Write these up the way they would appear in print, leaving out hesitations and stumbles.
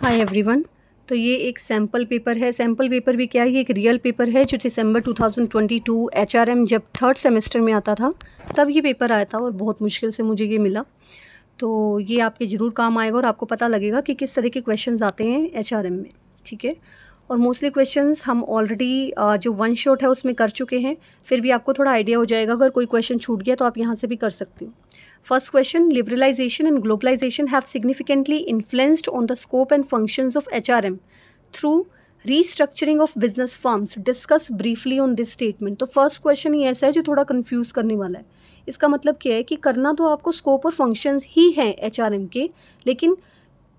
Hi everyone. तो ये एक सैम्पल पेपर है। सैम्पल पेपर भी क्या है, ये एक रियल पेपर है जो दिसंबर 2022 एचआरएम जब थर्ड सेमेस्टर में आता था तब ये पेपर आया था और बहुत मुश्किल से मुझे ये मिला। तो ये आपके ज़रूर काम आएगा और आपको पता लगेगा कि किस तरह के क्वेश्चंस आते हैं एचआरएम में, ठीक है। और मोस्टली क्वेश्चंस हम ऑलरेडी जो वन शॉट है उसमें कर चुके हैं, फिर भी आपको थोड़ा आइडिया हो जाएगा। अगर कोई क्वेश्चन छूट गया तो आप यहाँ से भी कर सकते हो। First question, liberalization and globalization have significantly influenced on the scope and functions of HRM through restructuring of business firms. Discuss briefly on this statement. तो फर्स्ट क्वेश्चन ही ऐसा है जो थोड़ा कंफ्यूज करने वाला है। इसका मतलब क्या है कि करना तो आपको स्कोप और फंक्शंस ही हैं एचआरएम के, लेकिन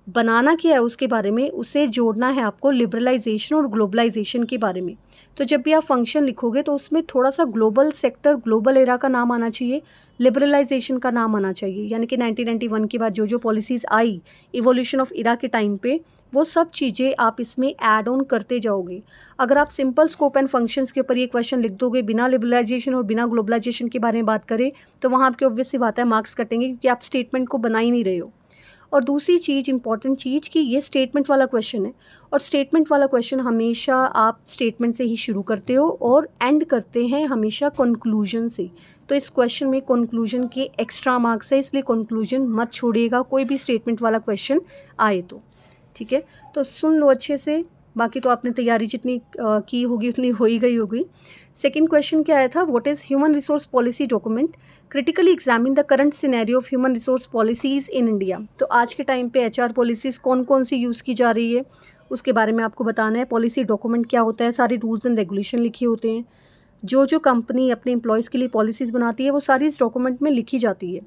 बनाना क्या है उसके बारे में, उसे जोड़ना है आपको लिबरलाइजेशन और ग्लोबलाइजेशन के बारे में। तो जब भी आप फंक्शन लिखोगे तो उसमें थोड़ा सा ग्लोबल सेक्टर, ग्लोबल एरा का नाम आना चाहिए, लिबरलाइजेशन का नाम आना चाहिए। यानी कि 1991 के बाद जो जो पॉलिसीज़ आई इवोल्यूशन ऑफ इरा के टाइम पे, वो सब चीज़ें आप इसमें ऐड ऑन करते जाओगे। अगर आप सिंपल स्कोप एंड फंक्शंस के ऊपर ये क्वेश्चन लिख दोगे बिना लिबरलाइजेशन और बिना ग्लोबलाइजेशन के बारे में बात करें, तो वहाँ आपकी ऑब्वियस सी बात है मार्क्स कटेंगे, क्योंकि आप स्टेटमेंट को बना ही नहीं रहे हो। और दूसरी चीज़, इंपॉर्टेंट चीज़, कि ये स्टेटमेंट वाला क्वेश्चन है और स्टेटमेंट वाला क्वेश्चन हमेशा आप स्टेटमेंट से ही शुरू करते हो और एंड करते हैं हमेशा कंक्लूजन से। तो इस क्वेश्चन में कंक्लूजन के एक्स्ट्रा मार्क्स है, इसलिए कंक्लूजन मत छोड़िएगा कोई भी स्टेटमेंट वाला क्वेश्चन आए तो, ठीक है। तो सुन लो अच्छे से, बाकी तो आपने तैयारी जितनी की होगी उतनी हो ही गई होगी। सेकंड क्वेश्चन क्या आया था, what is human resource policy document, critically examine the current scenario of human resource policies in India. तो आज के टाइम पे एचआर पॉलिसीज़ कौन कौन सी यूज़ की जा रही है उसके बारे में आपको बताना है। पॉलिसी डॉक्यूमेंट क्या होता है, सारे रूल्स एंड रेगुलेशन लिखे होते हैं। जो कंपनी अपने एम्प्लॉयज़ के लिए पॉलिसीज़ बनाती है वो सारी इस डॉक्यूमेंट में लिखी जाती है।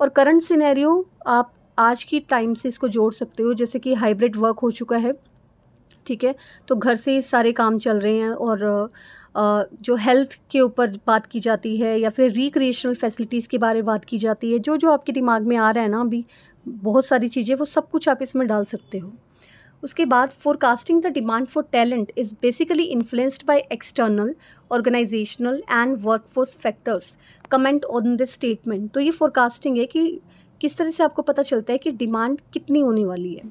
और करंट सिनेरियो आप आज की टाइम से इसको जोड़ सकते हो, जैसे कि हाइब्रिड वर्क हो चुका है, ठीक है। तो घर से सारे काम चल रहे हैं और जो हेल्थ के ऊपर बात की जाती है या फिर रिक्रिएशनल फैसिलिटीज़ के बारे में बात की जाती है, जो आपके दिमाग में आ रहा है ना अभी बहुत सारी चीज़ें, वो सब कुछ आप इसमें डाल सकते हो। उसके बाद forecasting the demand for talent is basically influenced by external, organisational and workforce factors. Comment on this statement. तो ये फोरकास्टिंग है कि किस तरह से आपको पता चलता है कि डिमांड कितनी होने वाली है,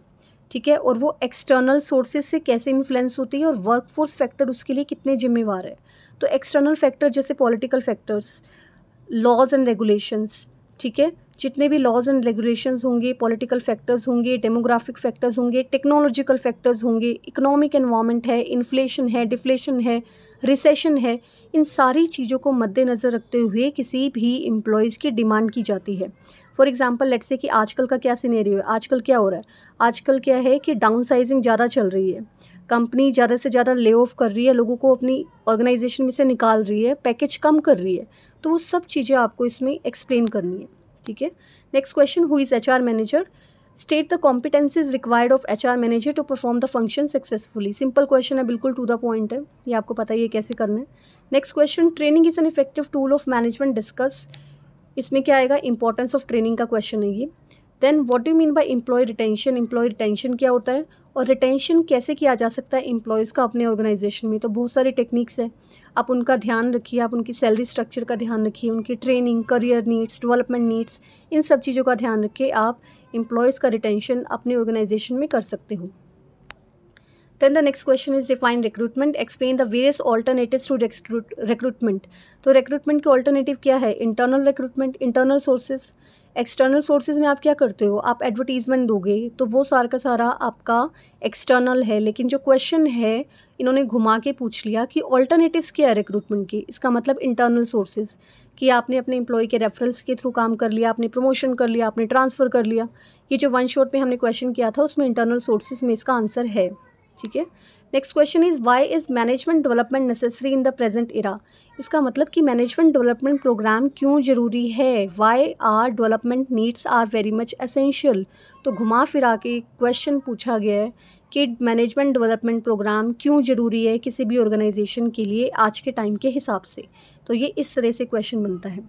ठीक है, और वो एक्सटर्नल सोर्सेज से कैसे इन्फ्लुएंस होती है और वर्कफोर्स फैक्टर उसके लिए कितने जिम्मेवार है। तो एक्सटर्नल फैक्टर जैसे political factors, laws and regulations, ठीक है, जितने भी लॉज एंड रेगुलेशंस होंगे, पॉलिटिकल फैक्टर्स होंगे, डेमोग्राफिक फैक्टर्स होंगे, टेक्नोलॉजिकल फैक्टर्स होंगे, इकोनॉमिक एनवायरनमेंट है, इन्फ्लेशन है, डिफ्लेशन है, रिसेशन है, इन सारी चीज़ों को मद्देनज़र रखते हुए किसी भी एम्प्लॉयज़ की डिमांड की जाती है। फॉर एग्जांपल लेट्स से कि आजकल का क्या सिनेरियो है, आजकल क्या हो रहा है, आजकल क्या है कि डाउन साइजिंग ज़्यादा चल रही है, कंपनी ज़्यादा से ज़्यादा ले ऑफ कर रही है, लोगों को अपनी ऑर्गेनाइजेशन में से निकाल रही है, पैकेज कम कर रही है। तो वो सब चीज़ें आपको इसमें एक्सप्लेन करनी है, ठीक है। Next question, who is HR manager, state the competencies required of HR manager to perform the function successfully. Simple question है, बिल्कुल टू द पॉइंट है, ये आपको पता ही है कैसे करना है। Next question, training is an effective tool of management, discuss. इसमें क्या आएगा, इंपॉर्टेंस ऑफ ट्रेनिंग का क्वेश्चन है ये। Then what do mean by employee retention, employee retention क्या होता है और रिटेंशन कैसे किया जा सकता है एम्प्लॉयज़ का अपने ऑर्गेनाइजेशन में। तो बहुत सारी टेक्निक्स है, आप उनका ध्यान रखिए, आप उनकी सैलरी स्ट्रक्चर का ध्यान रखिए, उनकी training, career needs, development needs, इन सब चीज़ों का ध्यान रख के आप एम्प्लॉयज़ का रिटेंशन अपने ऑर्गेनाइजेशन में कर सकते हो। Then the next question is define recruitment, explain the various alternatives to recruitment. तो recruitment के alternative क्या है, internal recruitment, internal sources, external sources में आप क्या करते हो, आप एडवर्टीजमेंट दोगे तो वो सारा का सारा आपका एक्सटर्नल है। लेकिन जो क्वेश्चन है इन्होंने घुमा के पूछ लिया कि ऑल्टरनेटिव्स क्या है रिक्रूटमेंट की, इसका मतलब इंटरनल सोर्सेज, कि आपने अपने एम्प्लॉय के रेफरेंस के थ्रू काम कर लिया, आपने प्रमोशन कर लिया, आपने ट्रांसफ़र कर लिया। ये जो वन शॉट में हमने क्वेश्चन किया था उसमें इंटरनल सोर्सेज में इसका आंसर है, ठीक है। Next question is why is management development necessary in the present era. इसका मतलब कि मैनेजमेंट डेवलपमेंट प्रोग्राम क्यों ज़रूरी है, why are development needs are very much essential. तो घुमा फिरा के क्वेश्चन पूछा गया है कि मैनेजमेंट डेवलपमेंट प्रोग्राम क्यों ज़रूरी है किसी भी ऑर्गेनाइजेशन के लिए आज के टाइम के हिसाब से। तो ये इस तरह से क्वेश्चन बनता है।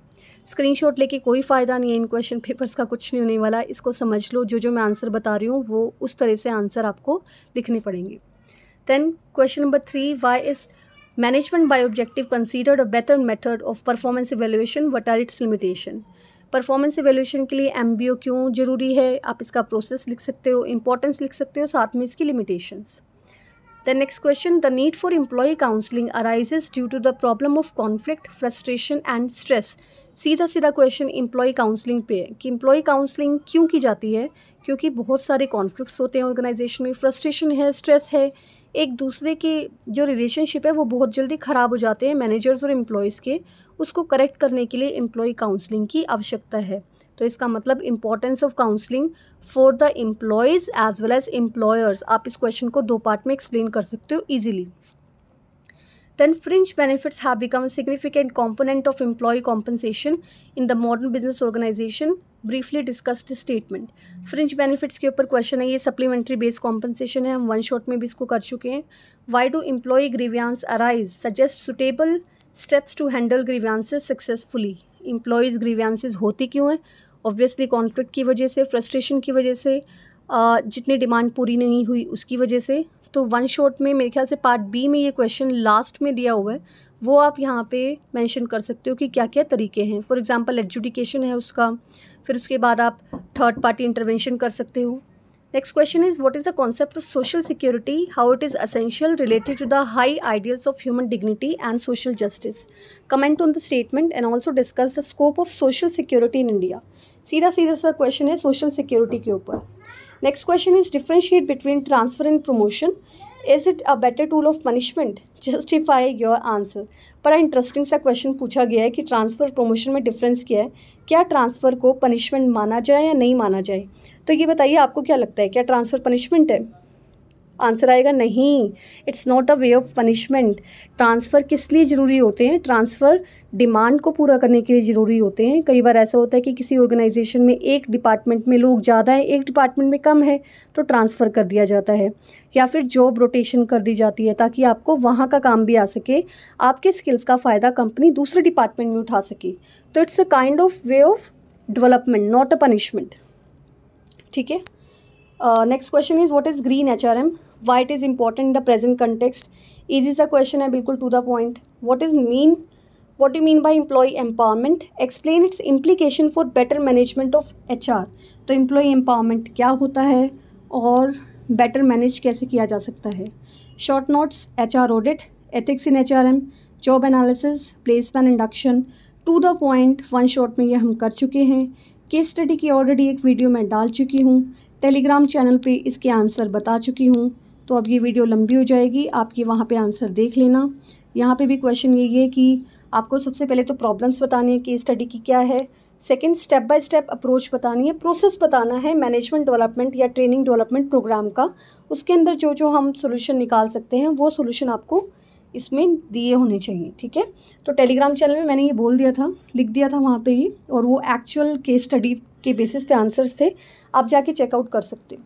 स्क्रीनशॉट लेके कोई फ़ायदा नहीं है, इन क्वेश्चन पेपर्स का कुछ नहीं होने वाला, इसको समझ लो, जो मैं आंसर बता रही हूँ वो उस तरह से आंसर आपको लिखने पड़ेंगे। Then question number 3, why is management by objective considered a better method of performance evaluation? What are its limitation? Performance evaluation के लिए MBO क्यों ज़रूरी है, आप इसका प्रोसेस लिख सकते हो, इंपॉर्टेंस लिख सकते हो, साथ में इसकी limitations. The next question, the need for employee counselling arises due to the problem of conflict, frustration and stress. सीधा सीधा क्वेश्चन एम्प्लॉय काउंसलिंग पे है कि एम्प्लॉय काउंसलिंग क्यों की जाती है, क्योंकि बहुत सारे कॉन्फ्लिक्ट्स होते हैं ऑर्गेनाइजेशन में, फ्रस्ट्रेशन है, स्ट्रेस है, एक दूसरे के जो रिलेशनशिप है वो बहुत जल्दी ख़राब हो जाते हैं मैनेजर्स और एम्प्लॉयज़ के, उसको करेक्ट करने के लिए एम्प्लॉय काउंसलिंग की आवश्यकता है। तो इसका मतलब importance of counselling for the employees as well as employers. आप इस क्वेश्चन को 2 पार्ट में एक्सप्लेन कर सकते हो easily. Then fringe benefits have become a significant component of employee compensation in the modern business organization. Briefly discussed statement. Fringe benefits के ऊपर question है, ये supplementary based compensation है, हम वन शॉट में भी इसको कर चुके हैं। Why do employee grievance arise? Suggest suitable steps to handle grievances successfully. Employees grievances होती क्यों हैं? Obviously conflict की वजह से, frustration की वजह से, जितनी डिमांड पूरी नहीं हुई उसकी वजह से। तो वन शॉट में मेरे ख्याल से पार्ट बी में ये क्वेश्चन लास्ट में दिया हुआ है, वो आप यहाँ पे मेंशन कर सकते हो कि क्या क्या तरीके हैं। फॉर एग्जांपल एडजुडिकेशन है उसका, फिर उसके बाद आप थर्ड पार्टी इंटरवेंशन कर सकते हो। Next question is what is the concept of social security, how it is essential related to the high ideals of human dignity and social justice. Comment on the statement and also discuss the scope of social security in India. सीधा सीधा सा question है social security के ऊपर। Next question is differentiate between transfer and promotion. Is it a better tool of punishment? Justify your answer. बड़ा interesting सा question पूछा गया है कि ट्रांसफ़र प्रमोशन में डिफरेंस क्या है, क्या ट्रांसफ़र को पनिशमेंट माना जाए या नहीं माना जाए। तो ये बताइए आपको क्या लगता है, क्या ट्रांसफ़र पनिशमेंट है? आंसर आएगा नहीं, it's not a way of punishment. Transfer किस लिए ज़रूरी होते हैं? ट्रांसफ़र डिमांड को पूरा करने के लिए ज़रूरी होते हैं। कई बार ऐसा होता है कि किसी ऑर्गेनाइजेशन में एक डिपार्टमेंट में लोग ज़्यादा हैं, एक डिपार्टमेंट में कम है, तो ट्रांसफ़र कर दिया जाता है, या फिर जॉब रोटेशन कर दी जाती है ताकि आपको वहाँ का काम भी आ सके, आपके स्किल्स का फ़ायदा कंपनी दूसरे डिपार्टमेंट में उठा सके। तो it's a kind of way of development, not a punishment. ठीक है। Next question is what is green HRM, why it is important in the present context. Easy सा क्वेश्चन है, बिल्कुल to the point. What do you mean by employee empowerment? Explain its implication for better management of HR. तो employee empowerment क्या होता है और better manage कैसे किया जा सकता है। Short notes, HR audit, ethics in HRM, job analysis, placement induction, to the point, one shot में ये हम कर चुके हैं। केस स्टडी की ऑलरेडी एक वीडियो मैं डाल चुकी हूँ, टेलीग्राम चैनल पे इसके आंसर बता चुकी हूँ, तो अब ये वीडियो लंबी हो जाएगी, आप ये वहाँ पे आंसर देख लेना। यहाँ पे भी क्वेश्चन यही है कि आपको सबसे पहले तो प्रॉब्लम्स बतानी है केस स्टडी की क्या है, second step by step approach बतानी है, प्रोसेस बताना है मैनेजमेंट डेवलपमेंट या ट्रेनिंग डेवलपमेंट प्रोग्राम का, उसके अंदर जो जो हम सोल्यूशन निकाल सकते हैं वो सोल्यूशन आपको इसमें दिए होने चाहिए। ठीक है, तो टेलीग्राम चैनल में मैंने ये बोल दिया था, लिख दिया था वहाँ पे ही, और वो एक्चुअल केस स्टडी के बेसिस पे आंसर्स थे, आप जाके चेकआउट कर सकते हो।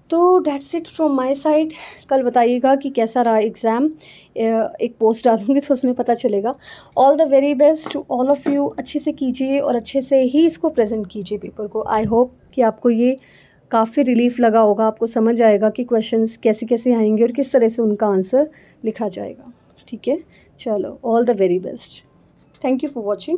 तो that's it from my side. कल बताइएगा कि कैसा रहा एग्ज़ाम, एक पोस्ट डालूंगी तो उसमें पता चलेगा। All the very best to all of you, अच्छे से कीजिए और अच्छे से ही इसको प्रेजेंट कीजिए पेपर को। आई होप कि आपको ये काफ़ी रिलीफ लगा होगा, आपको समझ आएगा कि क्वेश्चंस कैसे कैसे आएंगे और किस तरह से उनका आंसर लिखा जाएगा। ठीक है, चलो, all the very best, thank you for watching.